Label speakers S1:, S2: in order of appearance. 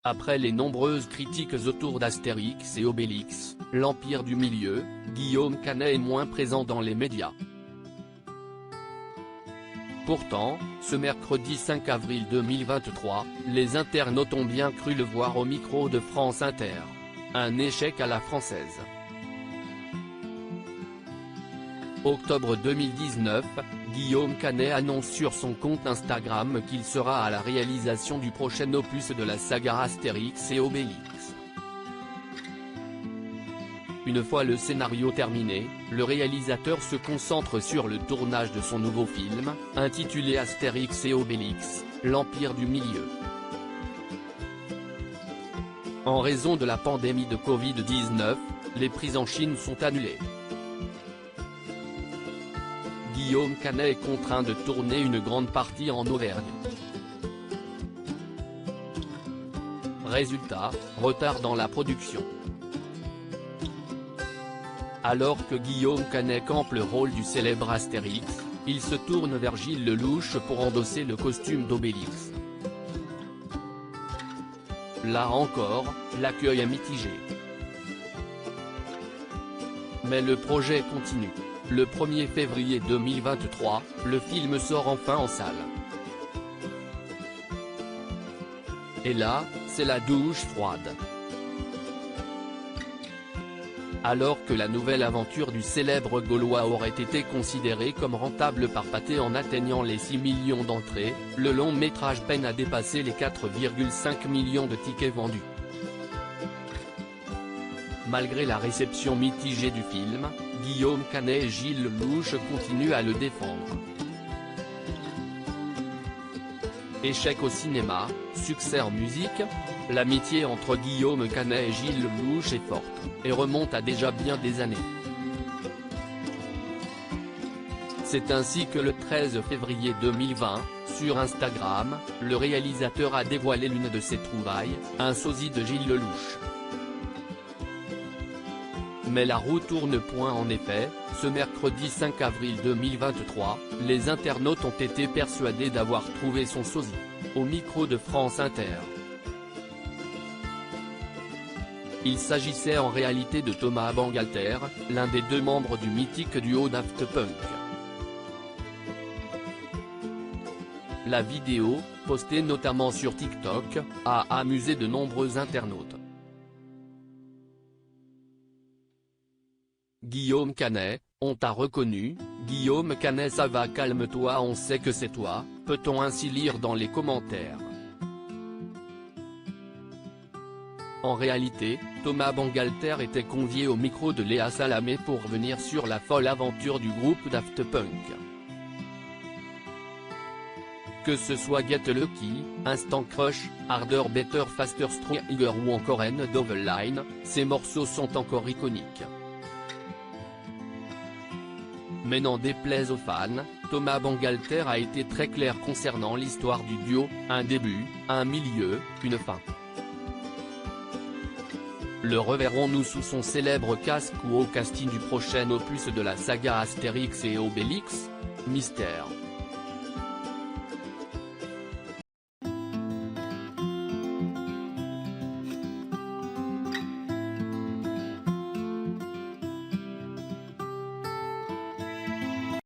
S1: Après les nombreuses critiques autour d'Astérix et Obélix, l'Empire du Milieu, Guillaume Canet est moins présent dans les médias. Pourtant, ce mercredi 5 avril 2023, les internautes ont bien cru le voir au micro de France Inter. Un échec à la française. Octobre 2019, Guillaume Canet annonce sur son compte Instagram qu'il sera à la réalisation du prochain opus de la saga Astérix et Obélix. Une fois le scénario terminé, le réalisateur se concentre sur le tournage de son nouveau film, intitulé Astérix et Obélix, l'Empire du Milieu. En raison de la pandémie de Covid-19, les prises en Chine sont annulées. Guillaume Canet est contraint de tourner une grande partie en Auvergne. Résultat, retard dans la production. Alors que Guillaume Canet campe le rôle du célèbre Astérix, il se tourne vers Gilles Lellouche pour endosser le costume d'Obélix. Là encore, l'accueil est mitigé. Mais le projet continue. Le 1er février 2023, le film sort enfin en salle. Et là, c'est la douche froide. Alors que la nouvelle aventure du célèbre Gaulois aurait été considérée comme rentable par Pathé en atteignant les 6 millions d'entrées, le long métrage peine à dépasser les 4,5 millions de tickets vendus. Malgré la réception mitigée du film, Guillaume Canet et Gilles Lellouche continuent à le défendre. Échec au cinéma, succès en musique, l'amitié entre Guillaume Canet et Gilles Lellouche est forte, et remonte à déjà bien des années. C'est ainsi que le 13 février 2020, sur Instagram, le réalisateur a dévoilé l'une de ses trouvailles, un sosie de Gilles Lellouche. Mais la roue tourne point en effet, ce mercredi 5 avril 2023, les internautes ont été persuadés d'avoir trouvé son sosie. Au micro de France Inter. Il s'agissait en réalité de Thomas Bangalter, l'un des deux membres du mythique duo Daft Punk. La vidéo, postée notamment sur TikTok, a amusé de nombreux internautes. Guillaume Canet, on t'a reconnu, Guillaume Canet ça va calme-toi on sait que c'est toi, peut-on ainsi lire dans les commentaires. En réalité, Thomas Bangalter était convié au micro de Léa Salamé pour revenir sur la folle aventure du groupe Daft Punk. Que ce soit Get Lucky, Instant Crush, Harder Better Faster Stronger ou encore End of the Line, ces morceaux sont encore iconiques. Mais n'en déplaise aux fans, Thomas Bangalter a été très clair concernant l'histoire du duo, un début, un milieu, une fin. Le reverrons-nous sous son célèbre casque ou au casting du prochain opus de la saga Astérix et Obélix? Mystère.